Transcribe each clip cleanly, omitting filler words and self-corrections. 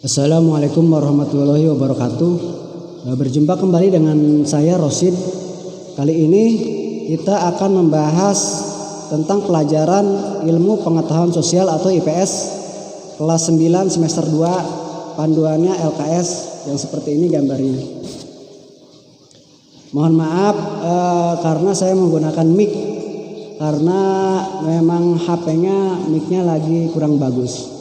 Assalamualaikum warahmatullahi wabarakatuh. Berjumpa kembali dengan saya Rosid. Kali ini kita akan membahas tentang pelajaran ilmu pengetahuan sosial atau IPS kelas 9 semester 2, panduannya LKS yang seperti ini gambarnya. Mohon maaf karena saya menggunakan mic karena memang HP-nya mic-nya lagi kurang bagus.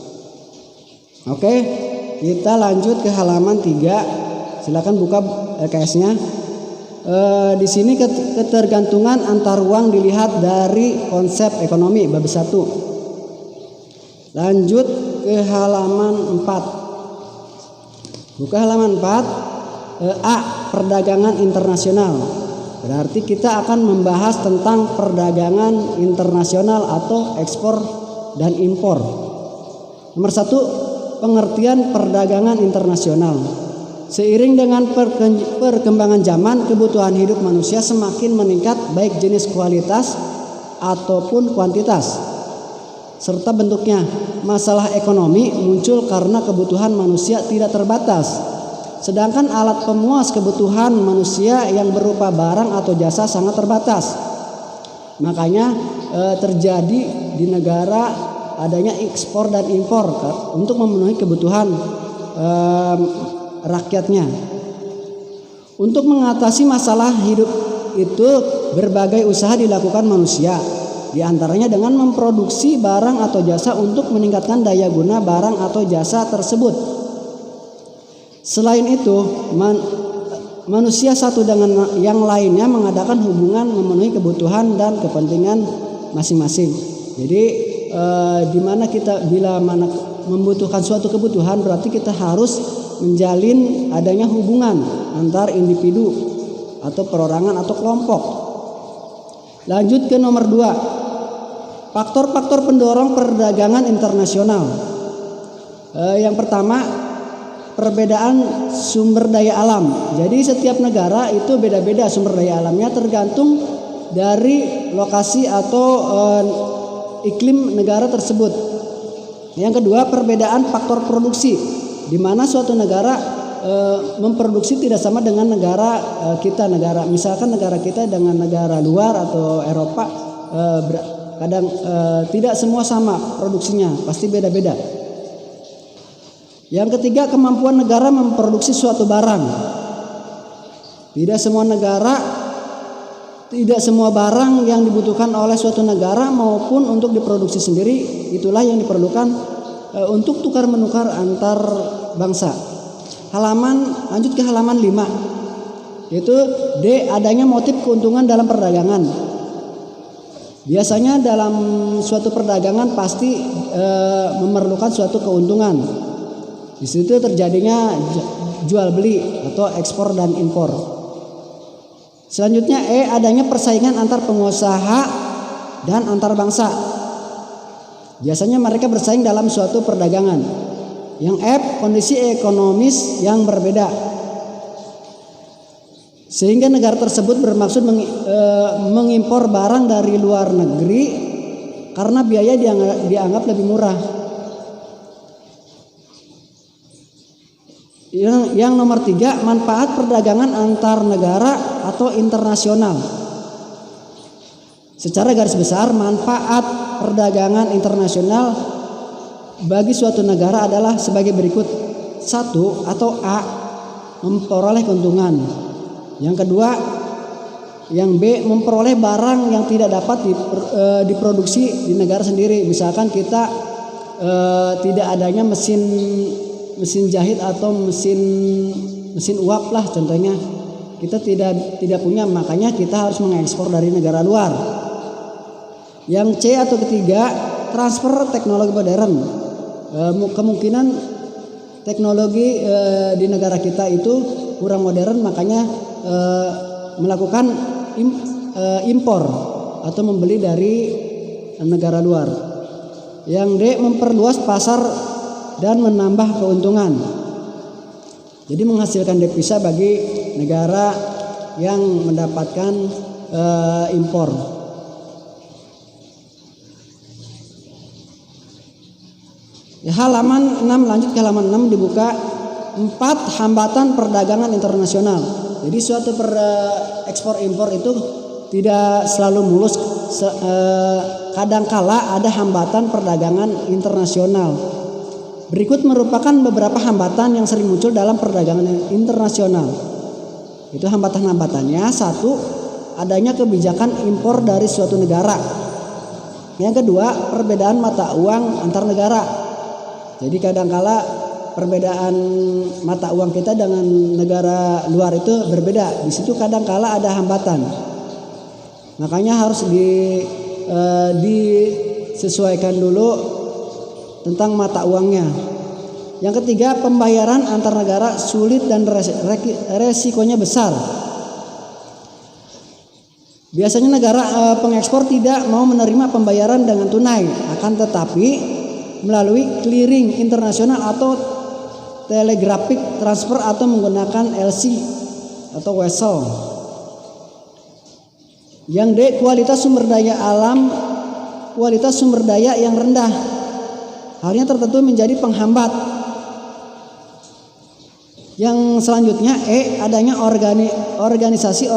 Oke, kita lanjut ke halaman 3. Silakan buka LKS-nya. Di sini ketergantungan antar uang dilihat dari konsep ekonomi bab 1. Lanjut ke halaman 4. Buka halaman 4. A. Perdagangan internasional. Berarti kita akan membahas tentang perdagangan internasional atau ekspor dan impor. Nomor 1, pengertian perdagangan internasional. Seiring dengan perkembangan zaman, kebutuhan hidup manusia semakin meningkat baik jenis kualitas ataupun kuantitas serta bentuknya. Masalah ekonomi muncul karena kebutuhan manusia tidak terbatas. Sedangkan alat pemuas kebutuhan manusia yang berupa barang atau jasa sangat terbatas. Makanya terjadi di negara adanya ekspor dan impor untuk memenuhi kebutuhan rakyatnya. Untuk mengatasi masalah hidup itu berbagai usaha dilakukan manusia, di antaranya dengan memproduksi barang atau jasa untuk meningkatkan daya guna barang atau jasa tersebut. Selain itu, manusia satu dengan yang lainnya mengadakan hubungan memenuhi kebutuhan dan kepentingan masing-masing. Jadi di mana kita bila mana membutuhkan suatu kebutuhan, berarti kita harus menjalin adanya hubungan antar individu atau perorangan atau kelompok. Lanjut ke nomor 2. Faktor-faktor pendorong perdagangan internasional. Yang pertama, perbedaan sumber daya alam. Jadi setiap negara itu beda-beda sumber daya alamnya, tergantung dari lokasi atau iklim negara tersebut. Yang kedua, perbedaan faktor produksi, di mana suatu negara memproduksi tidak sama dengan negara kita. Misalkan negara kita dengan negara luar atau Eropa kadang tidak semua sama produksinya, pasti beda-beda. Yang ketiga, kemampuan negara memproduksi suatu barang. Tidak semua barang yang dibutuhkan oleh suatu negara maupun untuk diproduksi sendiri, itulah yang diperlukan untuk tukar menukar antar bangsa. Lanjut ke halaman 5, yaitu D. Adanya motif keuntungan dalam perdagangan. Biasanya dalam suatu perdagangan pasti memerlukan suatu keuntungan. Di situ terjadinya jual beli atau ekspor dan impor. Selanjutnya E. Adanya persaingan antar pengusaha dan antar bangsa. Biasanya mereka bersaing dalam suatu perdagangan. Yang F. Kondisi ekonomis yang berbeda, sehingga negara tersebut bermaksud mengimpor barang dari luar negeri karena biaya dianggap lebih murah. Yang nomor 3, manfaat perdagangan antar negara atau internasional. Secara garis besar, manfaat perdagangan internasional bagi suatu negara adalah sebagai berikut. 1 atau A, memperoleh keuntungan. Yang kedua, yang B, memperoleh barang yang tidak dapat diproduksi di negara sendiri. Misalkan kita tidak adanya mesin jahit atau mesin uap lah contohnya, kita tidak punya, makanya kita harus mengekspor dari negara luar. Yang C atau ketiga, transfer teknologi modern. Kemungkinan teknologi di negara kita itu kurang modern, makanya melakukan impor atau membeli dari negara luar. Yang D, memperluas pasar dan menambah keuntungan. Jadi menghasilkan devisa bagi negara yang mendapatkan impor. Ya, halaman 6, lanjut ke halaman 6 dibuka 4 hambatan perdagangan internasional. Jadi suatu ekspor impor itu tidak selalu mulus, kadangkala ada hambatan perdagangan internasional. Berikut merupakan beberapa hambatan yang sering muncul dalam perdagangan internasional. Itu hambatan-hambatannya: 1, adanya kebijakan impor dari suatu negara. Yang kedua, perbedaan mata uang antar negara. Jadi kadangkala perbedaan mata uang kita dengan negara luar itu berbeda. Di situ kadangkala ada hambatan. Makanya harus disesuaikan dulu tentang mata uangnya. Yang ketiga, pembayaran antar negara sulit dan resikonya besar. Biasanya negara pengekspor tidak mau menerima pembayaran dengan tunai, akan tetapi melalui clearing internasional atau telegraphic transfer atau menggunakan LC atau wesel. Yang D, kualitas sumber daya alam, kualitas sumber daya yang rendah. Halnya tertentu menjadi penghambat. Yang selanjutnya E, adanya organisasi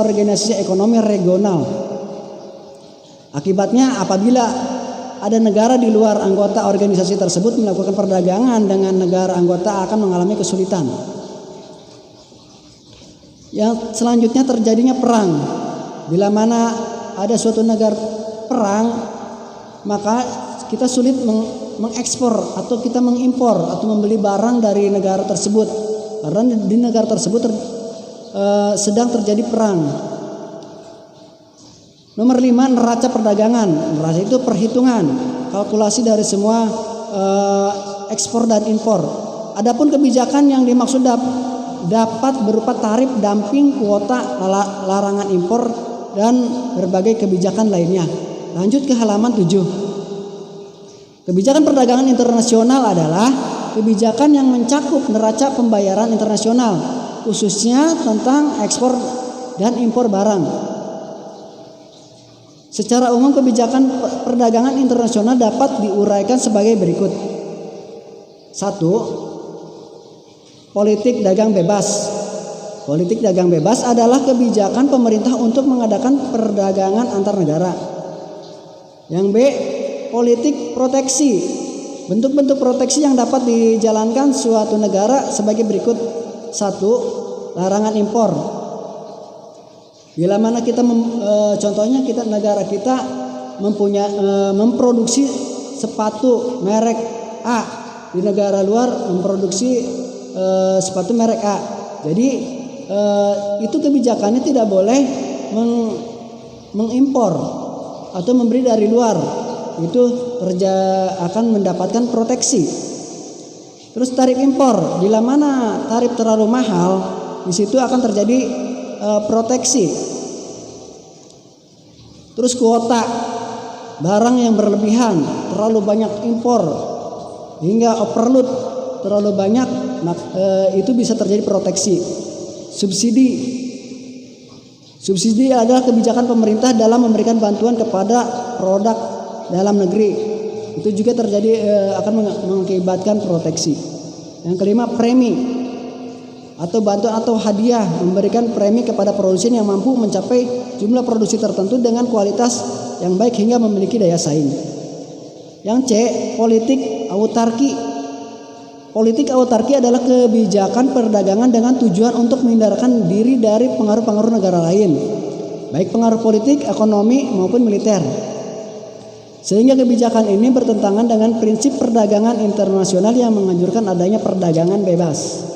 ekonomi regional. Akibatnya apabila ada negara di luar anggota organisasi tersebut melakukan perdagangan dengan negara anggota akan mengalami kesulitan. Yang selanjutnya terjadinya perang. Bila mana ada suatu negara perang, maka kita sulit mengekspor atau kita mengimpor atau membeli barang dari negara tersebut karena di negara tersebut sedang terjadi perang. Nomor 5, neraca perdagangan. Neraca itu perhitungan, kalkulasi dari semua ekspor dan impor. Adapun kebijakan yang dimaksud dapat berupa tarif, dumping, kuota, larangan impor, dan berbagai kebijakan lainnya. Lanjut ke halaman 7. Kebijakan perdagangan internasional adalah kebijakan yang mencakup neraca pembayaran internasional, khususnya tentang ekspor dan impor barang. Secara umum kebijakan perdagangan internasional dapat diuraikan sebagai berikut. 1. Politik dagang bebas. Politik dagang bebas adalah kebijakan pemerintah untuk mengadakan perdagangan antar negara. Yang B, politik proteksi. Bentuk-bentuk proteksi yang dapat dijalankan suatu negara sebagai berikut. 1. Larangan impor. Bila mana kita contohnya negara kita memproduksi sepatu merek A, di negara luar memproduksi sepatu merek A. Jadi itu kebijakannya tidak boleh mengimpor atau membeli dari luar. Itu akan mendapatkan proteksi. Terus tarif impor, bila mana tarif terlalu mahal, di situ akan terjadi proteksi. Terus kuota, barang yang berlebihan, terlalu banyak impor hingga overload terlalu banyak, itu bisa terjadi proteksi. Subsidi adalah kebijakan pemerintah dalam memberikan bantuan kepada produk dalam negeri. Itu juga terjadi akan mengakibatkan proteksi. Yang kelima, premi atau bantuan atau hadiah, memberikan premi kepada produsen yang mampu mencapai jumlah produksi tertentu dengan kualitas yang baik hingga memiliki daya saing. Yang C, politik autarki. Politik autarki adalah kebijakan perdagangan dengan tujuan untuk menghindarkan diri dari pengaruh-pengaruh negara lain, baik pengaruh politik, ekonomi maupun militer. Sehingga kebijakan ini bertentangan dengan prinsip perdagangan internasional yang menganjurkan adanya perdagangan bebas.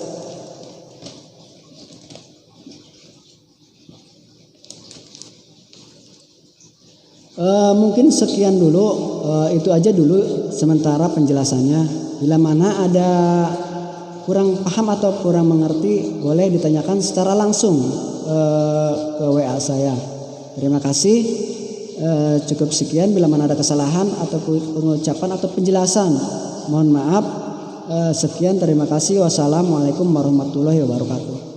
Mungkin sekian dulu, itu aja dulu sementara penjelasannya. Bila mana ada kurang paham atau kurang mengerti, boleh ditanyakan secara langsung ke WA saya. Terima kasih. Cukup sekian. Bila mana ada kesalahan atau pengucapan atau penjelasan, mohon maaf. Sekian, terima kasih. Wassalamualaikum warahmatullahi wabarakatuh.